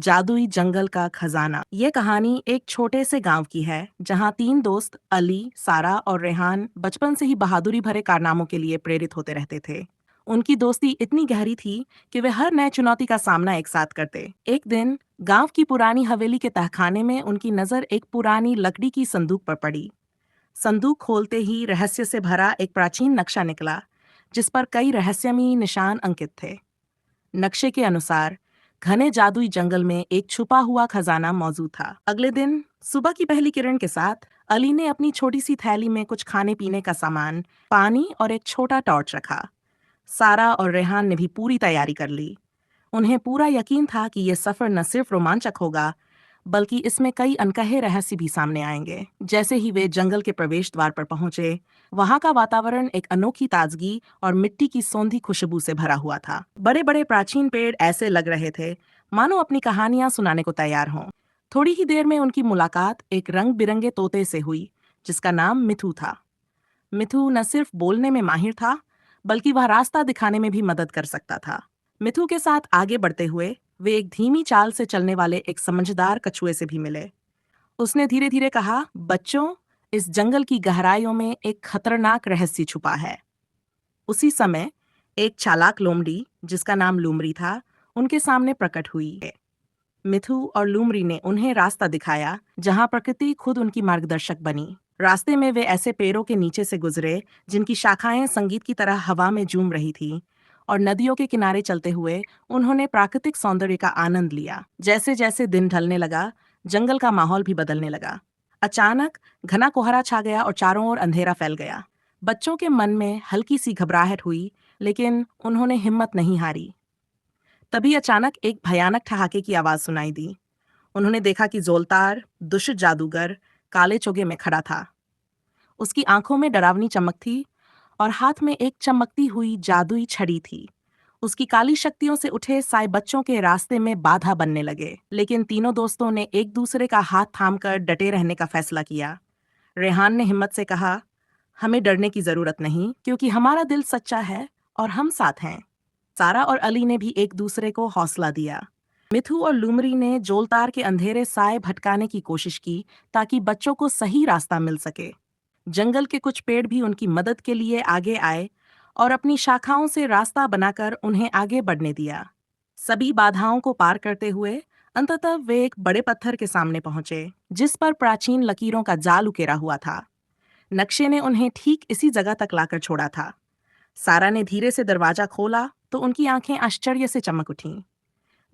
जादुई जंगल का खजाना। ये कहानी एक छोटे से गांव की है जहां तीन दोस्त अली, सारा और रेहान बचपन से ही बहादुरी भरे कारनामों के लिए प्रेरित होते रहते थे। उनकी दोस्ती इतनी गहरी थी कि वे हर नए चुनौती का सामना एक साथ करते। एक दिन गांव की पुरानी हवेली के तहखाने में उनकी नजर एक पुरानी लकड़ी की संदूक पर पड़ी। संदूक खोलते ही रहस्य से भरा एक प्राचीन नक्शा निकला, जिस पर कई रहस्यमयी निशान अंकित थे। नक्शे के अनुसार घने जादुई जंगल में एक छुपा हुआ खजाना मौजूद था। अगले दिन सुबह की पहली किरण के साथ अली ने अपनी छोटी सी थैली में कुछ खाने पीने का सामान, पानी और एक छोटा टॉर्च रखा। सारा और रेहान ने भी पूरी तैयारी कर ली। उन्हें पूरा यकीन था कि यह सफर न सिर्फ रोमांचक होगा, बल्कि इसमें कई अनकहे रहस्य भी सामने आएंगे। जैसे ही वे जंगल के प्रवेश द्वार पर पहुंचे, वहां का वातावरण एक अनोखी ताजगी और मिट्टी की सौंधी खुशबू से भरा हुआ था। बड़े बड़े प्राचीन पेड़ ऐसे लग रहे थे मानो अपनी कहानियां सुनाने को तैयार हों। थोड़ी ही देर में उनकी मुलाकात एक रंग बिरंगे तोते से हुई, जिसका नाम मिथु था। मिथु न सिर्फ बोलने में माहिर था, बल्कि वह रास्ता दिखाने में भी मदद कर सकता था। मिथु के साथ आगे बढ़ते हुए वे एक धीमी चाल से चलने वाले एक समझदार कछुए से भी मिले। उसने धीरे धीरे कहा, बच्चों, इस जंगल की गहराइयों में एक खतरनाक रहस्य छुपा है। उसी समय एक चालाक लोमड़ी, जिसका नाम लूमड़ी था, उनके सामने प्रकट हुई। मिथु और लूमड़ी ने उन्हें रास्ता दिखाया, जहां प्रकृति खुद उनकी मार्गदर्शक बनी। रास्ते में वे ऐसे पेड़ों के नीचे से गुजरे जिनकी शाखाएं संगीत की तरह हवा में झूम रही थीं, और नदियों के किनारे चलते हुए उन्होंने प्राकृतिक सौंदर्य का आनंद लिया। जैसे जैसे दिन ढलने लगा, जंगल का माहौल भी बदलने लगा। अचानक घना कोहरा छा गया और चारों ओर अंधेरा फैल गया। बच्चों के मन में हल्की सी घबराहट हुई, लेकिन उन्होंने हिम्मत नहीं हारी। तभी अचानक एक भयानक ठहाके की आवाज सुनाई दी। उन्होंने देखा कि जोलतार, दुष्ट जादूगर, काले चोगे में खड़ा था। उसकी आंखों में डरावनी चमक थी और हाथ में एक चमकती हुई जादुई छड़ी थी। उसकी काली शक्तियों से उठे साए बच्चों के रास्ते में बाधा बनने लगे, लेकिन तीनों दोस्तों ने एक दूसरे का हाथ थामकर डटे रहने का फैसला किया। रेहान ने हिम्मत से कहा, हमें डरने की जरूरत नहीं, क्योंकि हमारा दिल सच्चा है और हम साथ हैं। सारा और अली ने भी एक दूसरे को हौसला दिया। मिथु और लूमड़ी ने जोलतार के अंधेरे साए भटकाने की कोशिश की, ताकि बच्चों को सही रास्ता मिल सके। जंगल के कुछ पेड़ भी उनकी मदद के लिए आगे आए और अपनी शाखाओं से रास्ता बनाकर उन्हें आगे बढ़ने दिया। सभी बाधाओं को पार करते हुए अंततः वे एक बड़े पत्थर के सामने पहुंचे, जिस पर प्राचीन लकीरों का जाल उकेरा हुआ था। नक्शे ने उन्हें ठीक इसी जगह तक लाकर छोड़ा था। सारा ने धीरे से दरवाजा खोला तो उनकी आंखें आश्चर्य से चमक उठीं।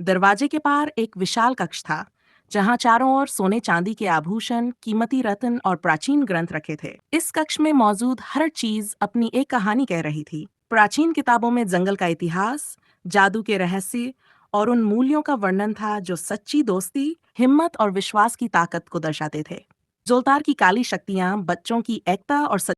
दरवाजे के पार एक विशाल कक्ष था, जहां चारों ओर सोने चांदी के आभूषण, कीमती रत्न और प्राचीन ग्रंथ रखे थे। इस कक्ष में मौजूद हर चीज अपनी एक कहानी कह रही थी। प्राचीन किताबों में जंगल का इतिहास, जादू के रहस्य और उन मूल्यों का वर्णन था जो सच्ची दोस्ती, हिम्मत और विश्वास की ताकत को दर्शाते थे। जोलतार की काली शक्तियां बच्चों की एकता और